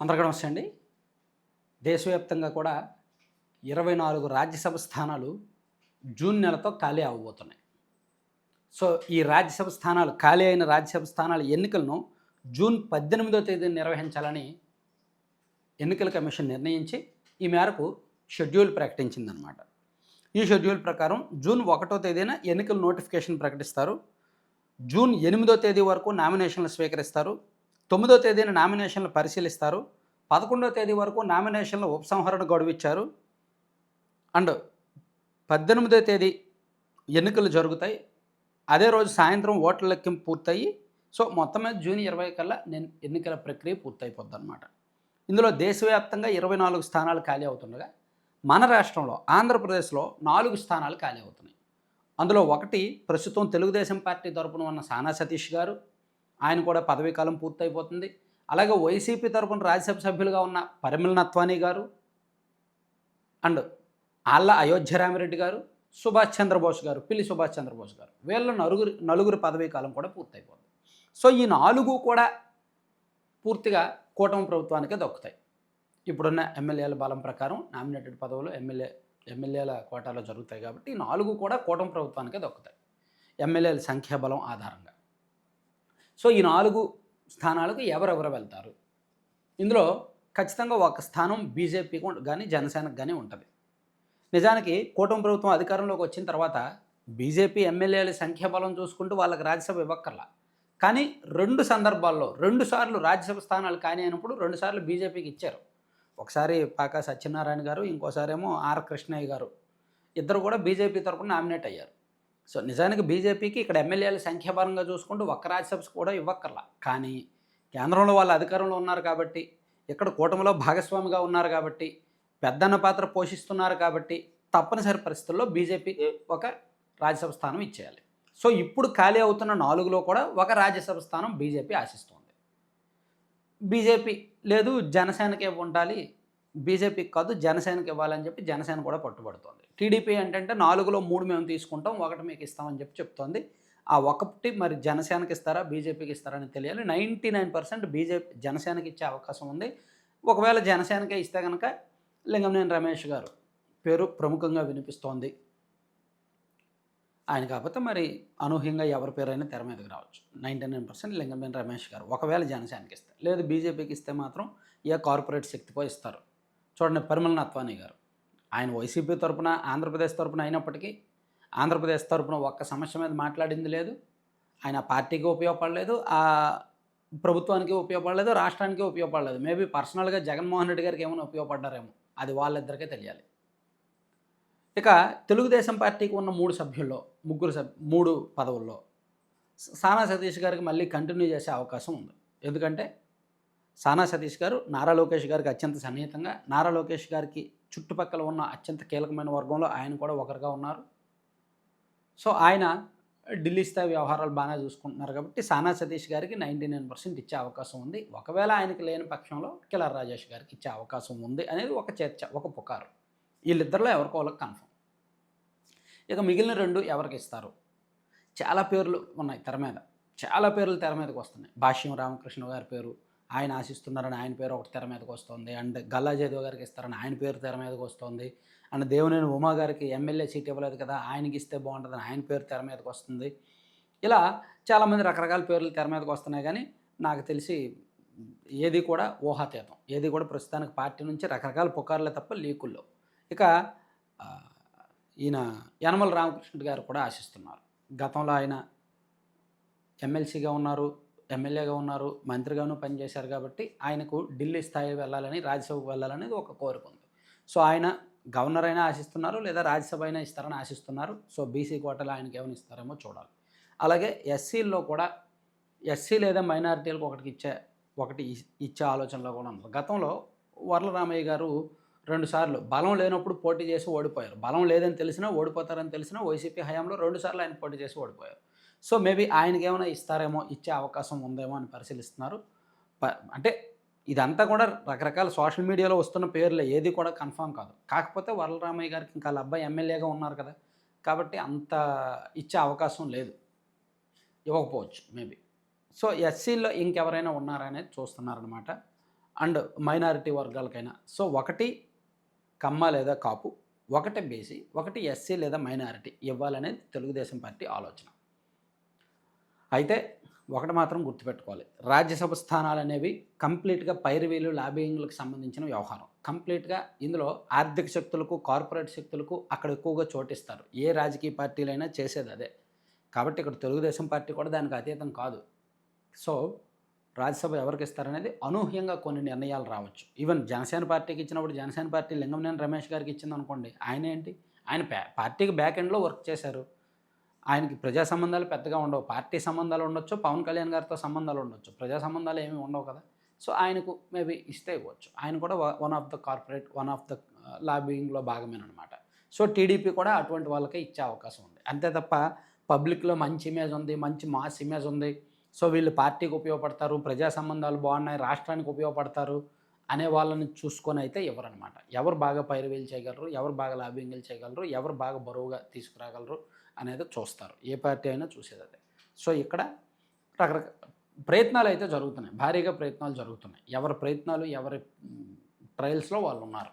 అందరికీ నమస్తే అండి. దేశవ్యాప్తంగా కూడా 24 రాజ్యసభ స్థానాలు జూన్ నెలతో ఖాళీ అవ్వబోతున్నాయి. సో, ఈ రాజ్యసభ స్థానాలు ఖాళీ అయిన రాజ్యసభ స్థానాల ఎన్నికలను జూన్ 18వ తేదీన నిర్వహించాలని ఎన్నికల కమిషన్ నిర్ణయించి, ఈ మేరకు షెడ్యూల్ ప్రకటించిందనమాట. ఈ షెడ్యూల్ ప్రకారం జూన్ 1వ తేదీన ఎన్నికల నోటిఫికేషన్ ప్రకటిస్తారు. జూన్ 8వ తేదీ వరకు నామినేషన్లు స్వీకరిస్తారు. 9వ తేదీన నామినేషన్లు పరిశీలిస్తారు. 11వ తేదీ వరకు నామినేషన్ల ఉపసంహరణ గడువు ఇచ్చారు. అండ్ 18వ తేదీ ఎన్నికలు జరుగుతాయి. అదే రోజు సాయంత్రం ఓట్ల లెక్కింపు పూర్తయ్యి, సో మొత్తం మీద జూన్ 20 కల్లా ఎన్నికల ప్రక్రియ పూర్తయిపోద్దన్నమాట. ఇందులో దేశవ్యాప్తంగా 24 స్థానాలు ఖాళీ అవుతుండగా, మన రాష్ట్రంలో ఆంధ్రప్రదేశ్లో 4 స్థానాలు ఖాళీ అవుతున్నాయి. అందులో ఒకటి ప్రస్తుతం తెలుగుదేశం పార్టీ తరపున ఉన్న సానా సతీష్ గారు, ఆయన కూడా పదవీకాలం పూర్తయిపోతుంది. అలాగే వైసీపీ తరపున రాజ్యసభ సభ్యులుగా ఉన్న పరిమళ నత్వానీ గారు అండ్ ఆళ్ళ అయోధ్యరామిరెడ్డి గారు, సుభాష్ చంద్రబోస్ గారు, పిల్లి సుభాష్ చంద్రబోస్ గారు, వీళ్ళ నలుగురు పదవీకాలం కూడా పూర్తయిపోతుంది. సో ఈ 4 కూడా పూర్తిగా కూటమి ప్రభుత్వానికే దక్కుతాయి. ఇప్పుడున్న ఎమ్మెల్యేల బలం ప్రకారం నామినేటెడ్ పదవులు ఎమ్మెల్యేల కోటాలో జరుగుతాయి కాబట్టి ఈ 4 కూడా కూటమి ప్రభుత్వానికే దక్కుతాయి ఎమ్మెల్యేల సంఖ్యాబలం ఆధారంగా. సో ఈ 4 స్థానాలకు ఎవరెవరు వెళ్తారు? ఇందులో ఖచ్చితంగా ఒక స్థానం బీజేపీకి కానీ జనసేనకు కానీ ఉంటుంది. నిజానికి కూటమి ప్రభుత్వం అధికారంలోకి వచ్చిన తర్వాత బీజేపీ ఎమ్మెల్యేల సంఖ్యాబలం చూసుకుంటూ వాళ్ళకి రాజ్యసభ ఇవ్వక్కర్లా. కానీ 2 సందర్భాల్లో 2 సార్లు రాజ్యసభ స్థానాలు కానీ అయినప్పుడు 2 సార్లు బీజేపీకి ఇచ్చారు. ఒకసారి పాకా సత్యనారాయణ గారు, ఇంకోసారేమో ఆర్ కృష్ణయ్య గారు, ఇద్దరు కూడా బీజేపీ తరపున నామినేట్ అయ్యారు. సో నిజానికి బీజేపీకి ఇక్కడ ఎమ్మెల్యేల సంఖ్యాపరంగా చూసుకుంటూ ఒక్క రాజ్యసభ కూడా ఇవ్వక్కర్లా. కానీ కేంద్రంలో వాళ్ళ అధికారంలో ఉన్నారు కాబట్టి, ఇక్కడ కూటమిలో భాగస్వామిగా ఉన్నారు కాబట్టి, పెద్దన్న పాత్ర పోషిస్తున్నారు కాబట్టి తప్పనిసరి పరిస్థితుల్లో బీజేపీకి ఒక రాజ్యసభ స్థానం ఇచ్చేయాలి. సో ఇప్పుడు ఖాళీ అవుతున్న 4లో కూడా ఒక రాజ్యసభ స్థానం బీజేపీ ఆశిస్తోంది. బీజేపీ లేదు జనసేనకే ఉండాలి, బీజేపీకి కాదు జనసేనకి ఇవ్వాలని చెప్పి జనసేన కూడా పట్టుబడుతోంది. టీడీపీ ఏంటంటే 4లో 3 మేము తీసుకుంటాం, 1 మీకు ఇస్తామని చెప్పి చెప్తోంది. ఆ ఒకటి మరి జనసేనకి ఇస్తారా బీజేపీకి ఇస్తారా అని తెలియాలి. 99% జనసేనకి ఇచ్చే అవకాశం ఉంది. ఒకవేళ జనసేనకే ఇస్తే కనుక లింగంనేని రమేష్ గారు పేరు ప్రముఖంగా వినిపిస్తోంది. ఆయన కాకపోతే మరి అనూహ్యంగా ఎవరి పేరైనా తెర మీదకి రావచ్చు. 99% లింగంనేని రమేష్ గారు ఒకవేళ జనసేనకి ఇస్తే, లేదు బీజేపీకి ఇస్తే మాత్రం ఏ కార్పొరేట్ శక్తికో ఇస్తారు. చూడండి పరిమళ నత్వానీ గారు, ఆయన వైసీపీ తరపున ఆంధ్రప్రదేశ్ తరపున అయినప్పటికీ ఆంధ్రప్రదేశ్ తరపున ఒక్క సమస్య మీద మాట్లాడింది లేదు. ఆయన పార్టీకి ఉపయోగపడలేదు, ఆ ప్రభుత్వానికి ఉపయోగపడలేదు, రాష్ట్రానికి ఉపయోగపడలేదు. మేబీ పర్సనల్గా జగన్మోహన్ రెడ్డి గారికి ఏమైనా ఉపయోగపడ్డారేమో, అది వాళ్ళిద్దరికే తెలియాలి. ఇక తెలుగుదేశం పార్టీకి ఉన్న 3 సభ్యుల్లో 3 పదవుల్లో సానా సతీష్ గారికి మళ్ళీ కంటిన్యూ చేసే అవకాశం ఉంది. ఎందుకంటే సానా సతీష్ గారు నారా లోకేష్ గారికి అత్యంత సన్నిహితంగా, నారా లోకేష్ గారికి చుట్టుపక్కల ఉన్న అత్యంత కీలకమైన వర్గంలో ఆయన కూడా ఒకరుగా ఉన్నారు. సో ఆయన ఢిల్లీ స్థాయి వ్యవహారాలు బాగానే చూసుకుంటున్నారు కాబట్టి సానా సతీష్ గారికి 99% ఇచ్చే అవకాశం ఉంది. ఒకవేళ ఆయనకి లేని పక్షంలో కిలార్ రాజేష్ గారికి ఇచ్చే అవకాశం ఉంది అనేది ఒక చర్చ, ఒక పుకారు. వీళ్ళిద్దరిలో ఎవరికో వాళ్ళకి కన్ఫర్మ్. ఇక మిగిలిన 2 ఎవరికి ఇస్తారు? చాలా పేర్లు ఉన్నాయి తెర మీద, చాలా పేర్లు తెర మీదకి వస్తున్నాయి. భాష్యం రామకృష్ణ గారి పేరు ఆయన ఆశిస్తున్నారని ఆయన పేరు ఒకటి తెర మీదకి వస్తుంది. అండ్ గల్లా జయదేవ్ గారికి ఇస్తారని ఆయన పేరు తెర మీదకి వస్తుంది. అండ్ దేవినేని ఉమా గారికి ఎమ్మెల్యే సీట్ ఇవ్వలేదు కదా, ఆయనకి ఇస్తే బాగుంటుందని ఆయన పేరు తెర మీదకి వస్తుంది. ఇలా చాలామంది రకరకాల పేర్లు తెర మీదకి వస్తున్నాయి. కానీ నాకు తెలిసి ఏది కూడా ఊహాతీతం, ఏది కూడా ప్రస్తుతానికి పార్టీ నుంచి రకరకాల పుకార్లే తప్ప లీకుల్లో. ఇక ఈయన యనమల రామకృష్ణ గారు కూడా ఆశిస్తున్నారు. గతంలో ఆయన ఎమ్మెల్సీగా ఉన్నారు, ఎమ్మెల్యేగా ఉన్నారు, మంత్రిగాను పనిచేశారు కాబట్టి ఆయనకు ఢిల్లీ స్థాయి వెళ్ళాలని, రాజ్యసభకు వెళ్ళాలనేది ఒక కోరిక ఉంది. సో ఆయన గవర్నర్ అయినా ఆశిస్తున్నారు, లేదా రాజ్యసభ అయినా ఇస్తారని ఆశిస్తున్నారు. సో బీసీ కోటలో ఆయనకి ఏమైనా ఇస్తారేమో చూడాలి. అలాగే ఎస్సీల్లో కూడా ఎస్సీ లేదా మైనారిటీలకు ఒకటి ఇచ్చే ఆలోచనలో కూడా ఉంది. గతంలో వర్లరామయ్య గారు 2 సార్లు బలం లేనప్పుడు పోటీ చేసి ఓడిపోయారు. బలం లేదని తెలిసినా, ఓడిపోతారని తెలిసినా వైసీపీ హయాంలో 2 సార్లు ఆయన పోటీ చేసి ఓడిపోయారు. సో మేబీ ఆయనకి ఏమైనా ఇస్తారేమో, ఇచ్చే అవకాశం ఉందేమో అని పరిశీలిస్తున్నారు. అంటే ఇదంతా కూడా రకరకాల సోషల్ మీడియాలో వస్తున్న పేర్లే, ఏది కూడా కన్ఫామ్ కాదు. కాకపోతే వరలరామయ్య గారికి ఇంకా వాళ్ళ అబ్బాయి ఎమ్మెల్యేగా ఉన్నారు కదా, కాబట్టి అంత ఇచ్చే అవకాశం లేదు, ఇవ్వకపోవచ్చు మేబీ. సో ఎస్సీల్లో ఇంకెవరైనా ఉన్నారా అనేది చూస్తున్నారనమాట. అండ్ మైనారిటీ వర్గాలకైనా. సో ఒకటి కమ్మ లేదా కాపు, ఒకటి బీసీ, ఒకటి ఎస్సీ లేదా మైనారిటీ ఇవ్వాలనేది తెలుగుదేశం పార్టీ ఆలోచన. అయితే ఒకటి మాత్రం గుర్తుపెట్టుకోవాలి, రాజ్యసభ స్థానాలు అనేవి కంప్లీట్గా పైరవీలు లాబింగ్లకు సంబంధించిన వ్యవహారం. కంప్లీట్గా ఇందులో ఆర్థిక శక్తులకు, కార్పొరేట్ శక్తులకు అక్కడ ఎక్కువగా చోటిస్తారు. ఏ రాజకీయ పార్టీలైనా చేసేది అదే. కాబట్టి ఇక్కడ తెలుగుదేశం పార్టీ కూడా దానికి అతీతం కాదు. సో రాజ్యసభ ఎవరికి ఇస్తారనేది అనూహ్యంగా కొన్ని నిర్ణయాలు రావచ్చు. ఈవెన్ జనసేన పార్టీకి ఇచ్చినప్పుడు జనసేన పార్టీ లింగంనేని రమేష్ గారికి ఇచ్చిందనుకోండి, ఆయన ఏంటి, ఆయన పార్టీకి బ్యాక్ ఎండ్లో వర్క్ చేశారు. ఆయనకి ప్రజా సంబంధాలు పెద్దగా ఉండవు. పార్టీ సంబంధాలు ఉండొచ్చు, పవన్ కళ్యాణ్ గారితో సంబంధాలు ఉండొచ్చు, ప్రజా సంబంధాలు ఏమీ ఉండవు కదా. సో ఆయనకు మేబీ ఇస్తే ఇవ్వచ్చు. ఆయన కూడా one of the corporate, one of the లాబింగ్లో భాగమేనమాట. సో టీడీపీ కూడా అటువంటి వాళ్ళకే ఇచ్చే అవకాశం ఉంది. అంతే తప్ప పబ్లిక్లో మంచి ఇమేజ్ ఉంది, మంచి మాస్ ఇమేజ్ ఉంది, సో వీళ్ళు పార్టీకి ఉపయోగపడతారు, ప్రజా సంబంధాలు బాగున్నాయి, రాష్ట్రానికి ఉపయోగపడతారు అనే వాళ్ళని చూసుకొని అయితే ఎవరనమాట. ఎవరు బాగా పైరువీలు చేయగలరు, ఎవరు బాగా లాబింగ్లు చేయగలరు, ఎవరు బాగా బరువుగా తీసుకురాగలరు అనేది చూస్తారు. ఏ పార్టీ అయినా చూసేది అదే. సో ఇక్కడ రకరకాల ప్రయత్నాలు అయితే జరుగుతున్నాయి, భారీగా ప్రయత్నాలు జరుగుతున్నాయి. ఎవరి ప్రయత్నాలు, ఎవరి ట్రయల్స్లో వాళ్ళు ఉన్నారు.